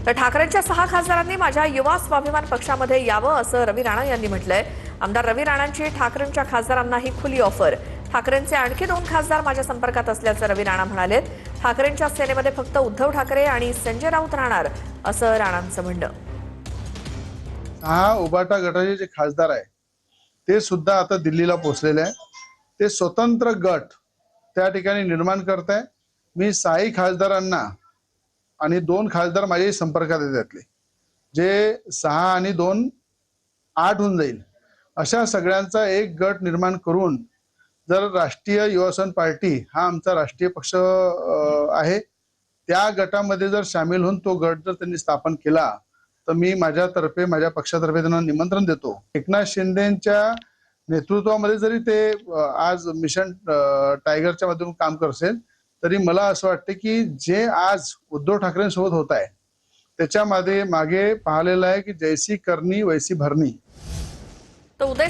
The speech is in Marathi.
तर ठाकरेंच्या 6 खासदारांनी माझ्या युवा स्वाभिमान पक्षामध्ये यावं असं रवी राणा यांनी म्हटलंय। आमदार रवी राणांची ठाकरेंच्या खासदारांनाही खुली ऑफर। ठाकरेंचे आणखी 2 खासदार माझ्या संपर्कात असल्याचं रवी राणा म्हणाले। ठाकरेंच्या सेनेमध्ये फक्त उद्धव ठाकरे आणि संजय राऊत राहणार असं राणांचं म्हणणं। उबाटा गटाचे जे खासदार आहे ते सुद्धा आता दिल्लीला पोहोचलेले आहे। ते स्वतंत्र गट त्या ठिकाणी निर्माण करत आहे। मी 6 खासदारांना आणि 2 खासदार माझ्या संपर्कात आहेत, त्यातले जे 6 आणि 2 8 होऊन जाईल अशा सगळ्यांचा एक गट निर्माण करून जर राष्ट्रीय युवा सेना पार्टी हा आमचा राष्ट्रीय पक्ष आहे, त्या गटामध्ये जर सामील होऊन तो गट जर त्यांनी स्थापन केला तर मी माझ्यातर्फे माझ्या पक्षातर्फे त्यांना निमंत्रण देतो। एकनाथ शिंदेच्या नेतृत्वामध्ये जरी ते आज मिशन टायगरच्या माध्यमातून काम करत असेल तरी मला असं वाटतं की जे आज उद्धव ठाकरेंसोबत होत आहे त्याच्यामध्ये मागे पाहिलेलं आहे की जैसी करनी वैसी भरनी। तो उदय